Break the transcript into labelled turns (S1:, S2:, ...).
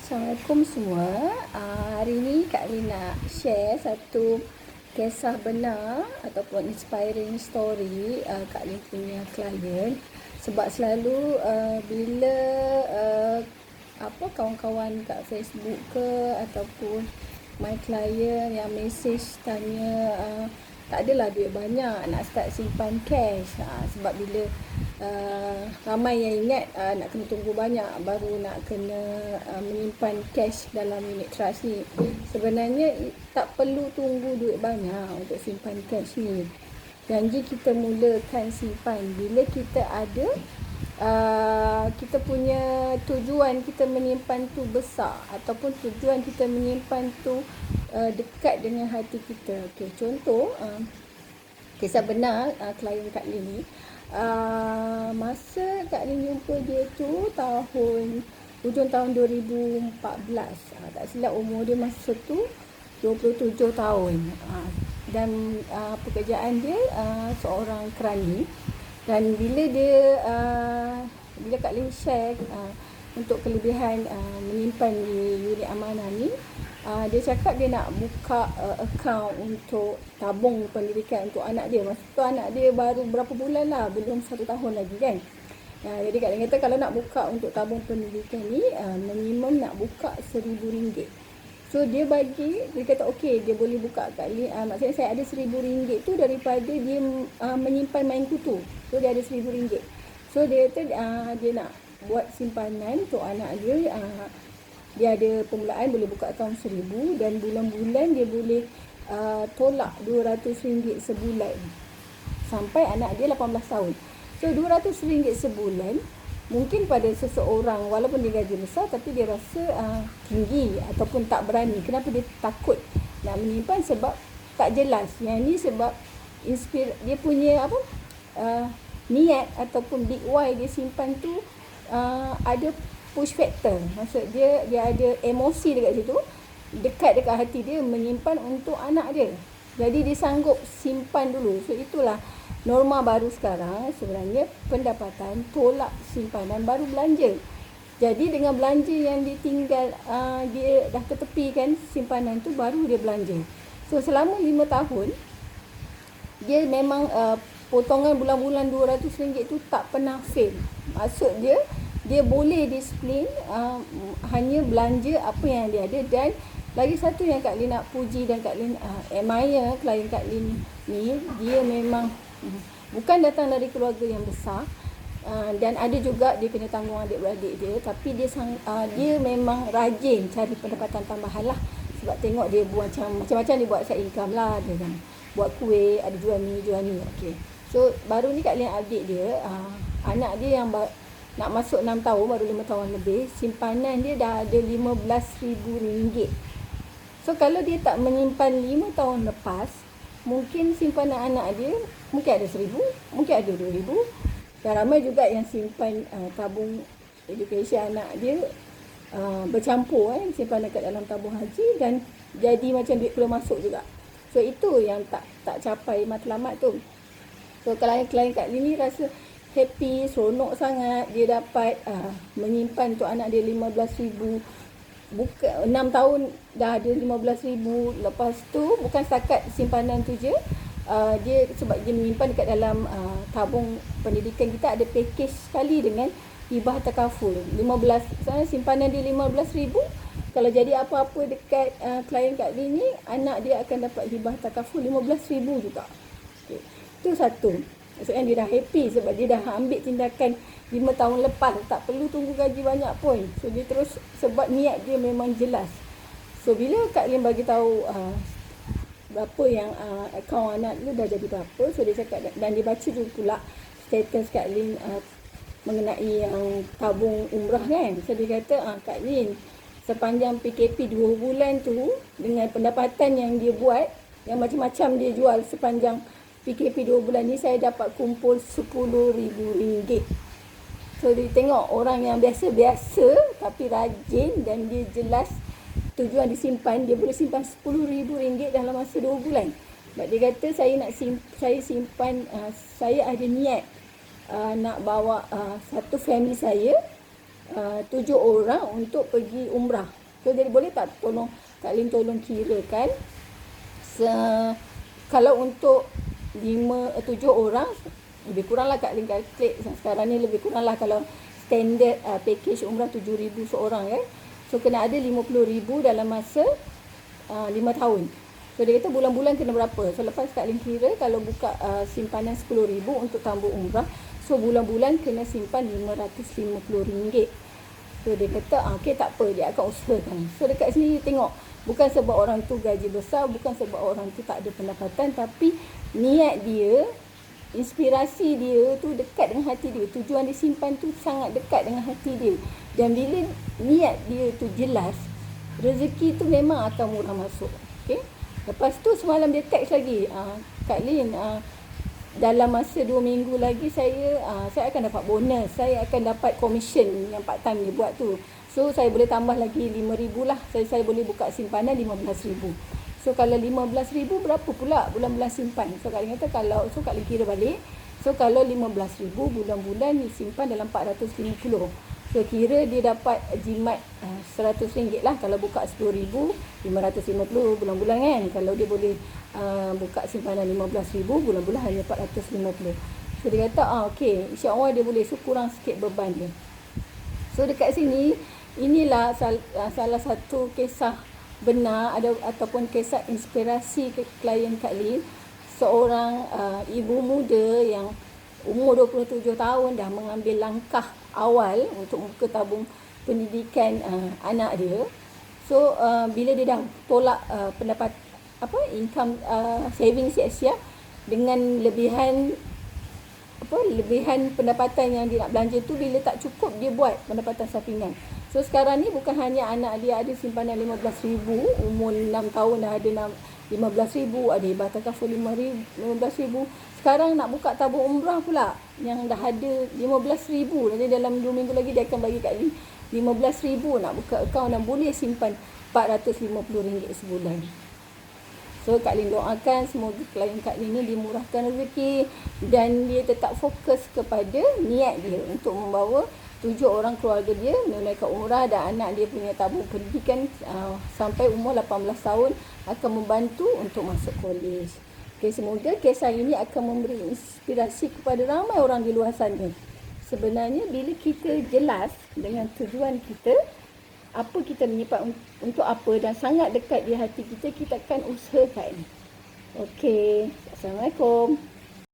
S1: Assalamualaikum semua. Hari ni Kak Lin nak share satu kisah benar ataupun inspiring story Kak Lin punya klien. Sebab selalu bila kawan-kawan kat Facebook ke ataupun my client yang message tanya tak adalah duit banyak nak start simpan cash. Sebab bila ramai yang ingat nak kena tunggu banyak baru nak kena menyimpan cash dalam unit trust ni. Sebenarnya tak perlu tunggu duit banyak untuk simpan cash ni. Janji kita mulakan simpan bila kita ada kita punya tujuan kita menyimpan tu besar ataupun tujuan kita menyimpan tu dekat dengan hati kita. Okey, contoh kisah benar klien Kak Lin ni. Masa Kak Lin jumpa dia tu hujung tahun 2014. Tak silap umur dia masa tu 27 tahun. Dan pekerjaan dia seorang kerani. Dan bila Kak Lin share untuk kelebihan menyimpan di unit amanah ni, dia cakap dia nak buka akaun untuk tabung pendidikan untuk anak dia. Masa tu anak dia baru berapa bulan lah, belum 1 tahun lagi kan. Jadi Kak Lin kata kalau nak buka untuk tabung pendidikan ni, minimum nak buka RM1,000. So dia kata okey, dia boleh buka Kak Lin. Maksudnya saya ada RM1,000 tu daripada dia menyimpan main kutu. So dia ada RM1,000. So dia kata dia nak buat simpanan untuk anak dia. Dia ada permulaan boleh buka akaun RM1,000 dan bulan-bulan dia boleh tolak RM200 sebulan sampai anak dia 18 tahun. So RM200 sebulan mungkin pada seseorang walaupun dia gaji besar tapi dia rasa tinggi ataupun tak berani. Kenapa dia takut nak menyimpan? Sebab tak jelas. Yang ni sebab dia punya niat ataupun big why dia simpan tu ada push factor. Maksud dia ada emosi dekat situ, dekat hati dia menyimpan untuk anak dia. Jadi dia sanggup simpan dulu. So itulah norma baru sekarang sebenarnya, pendapatan tolak simpanan baru belanja. Jadi dengan belanja yang ditinggal dia dah ketepikan simpanan tu baru dia belanja. So selama 5 tahun dia memang potongan bulan-bulan RM200 tu tak pernah fail. Maksud dia boleh disiplin hanya belanja apa yang dia ada. Dan lagi satu yang Kak Lin nak puji dan Kak Lin admire klien Kak Lin ni, dia memang bukan datang dari keluarga yang besar dan ada juga dia kena tanggung adik-beradik dia, tapi dia memang rajin cari pendapatan tambahan lah. Sebab tengok dia buat macam-macam dia buat side income lah. Dia kan buat kuih, ada jual ni. Okay. So baru ni Kak Lin update dia, anak dia yang nak masuk 6 tahun, baru 5 tahun lebih, simpanan dia dah ada RM15,000. So kalau dia tak menyimpan 5 tahun lepas, mungkin simpanan anak dia mungkin ada RM1,000, mungkin ada RM2,000. Dan ramai juga yang simpan tabung education anak dia bercampur simpanan kat dalam tabung haji dan jadi macam duit keluar masuk juga. So itu yang tak capai matlamat tu. So klien Kak Lin ni rasa happy, seronok sangat dia dapat menyimpan untuk anak dia RM15,000. 6 tahun dah ada RM15,000. Lepas tu bukan setakat simpanan tu je, dia sebab dia menyimpan dekat dalam tabung pendidikan kita, ada package sekali dengan hibah takaful 15. Sebenarnya simpanan dia RM15,000. Kalau jadi apa-apa dekat klien Kak Lin ni, anak dia akan dapat hibah takaful RM15,000 juga. Okay. Itu satu. Maksudnya dia dah happy sebab dia dah ambil tindakan 5 tahun lepas, tak perlu tunggu gaji banyak pun. So dia terus, sebab niat dia memang jelas. So bila Kak Lin bagi tahu berapa yang akaun anak dia dah jadi berapa, so dia cakap, dan dia baca juga pula status Kak Lin mengenai yang tabung umrah kan. So dia kata, Kak Lin sepanjang PKP 2 bulan tu, dengan pendapatan yang dia buat, yang macam-macam dia jual sepanjang PKP 2 bulan ni, saya dapat kumpul RM10,000. So dia tengok orang yang biasa-biasa tapi rajin dan dia jelas tujuan disimpan, dia boleh simpan RM10,000 dalam masa 2 bulan. Sebab dia kata saya simpan, saya ada niat nak bawa satu family saya 7 orang untuk pergi umrah. So jadi boleh tak tolong Kak Lin tolong kirakan kalau untuk 7 orang lebih kurang lah Kak Lin calculate sekarang ni lebih kurang lah kalau standard package umrah 7,000 seorang kan. So kena ada 50,000 dalam masa 5 tahun. So dia kata bulan-bulan kena berapa. So lepas Kak Lin kira kalau buka simpanan 10,000 untuk tambah umrah, so bulan-bulan kena simpan RM550. So dia kata okey tak apa, dia akan usahakan. So dekat sini tengok, bukan sebab orang tu gaji besar, bukan sebab orang tu tak ada pendapatan, tapi niat dia, inspirasi dia tu dekat dengan hati dia. Tujuan dia simpan tu sangat dekat dengan hati dia. Dan bila niat dia tu jelas, rezeki tu memang akan murah masuk. Okey. Lepas tu semalam dia text lagi, Kak Lin, dalam masa 2 minggu lagi saya akan dapat bonus, saya akan dapat commission yang part time dia buat tu. So saya boleh tambah lagi 5,000 lah. Saya boleh buka simpanan 15,000. So kalau 15,000 berapa pula bulan-bulan simpan? So Kak Lin kata Kak Lin kira balik. So kalau 15,000 bulan-bulan disimpan dalam 450. So kira dia dapat jimat RM100 lah kalau buka 10,000, 550 bulan-bulan kan. Kalau dia boleh buka simpanan 15,000 bulan-bulan hanya 450. So dia kata okey, insya-Allah dia boleh, so kurang sikit beban dia. So dekat sini inilah salah satu kisah benar ataupun kisah inspirasi ke klien Kak Lin, seorang ibu muda yang umur 27 tahun dah mengambil langkah awal untuk membuka tabung pendidikan anak dia. So bila dia dah tolak pendapat income saving siap-siap dengan lebihan pendapatan yang dia nak belanja tu, bila tak cukup dia buat pendapatan sampingan. So sekarang ni bukan hanya anak dia ada simpanan 15,000, umur 6 tahun dah ada 15,000, ada Hibah Takaful 15,000. Sekarang nak buka tabung umrah pula yang dah ada 15,000. Nanti dalam 2 minggu lagi dia akan bagi kat ni 15,000 nak buka akaun dan boleh simpan RM450 sebulan. So Kak Lin doakan semoga klien Kak Lin ni dimurahkan rezeki dan dia tetap fokus kepada niat dia untuk membawa 7 orang keluarga dia menunaikan umrah dan anak dia punya tabung pendidikan sampai umur 18 tahun akan membantu untuk masuk kolej. Okay, semoga kisah ini akan memberi inspirasi kepada ramai orang di luar sana. Sebenarnya bila kita jelas dengan tujuan kita, apa kita menyimpan untuk apa dan sangat dekat di hati kita, kita akan usahakan. Okey, Assalamualaikum.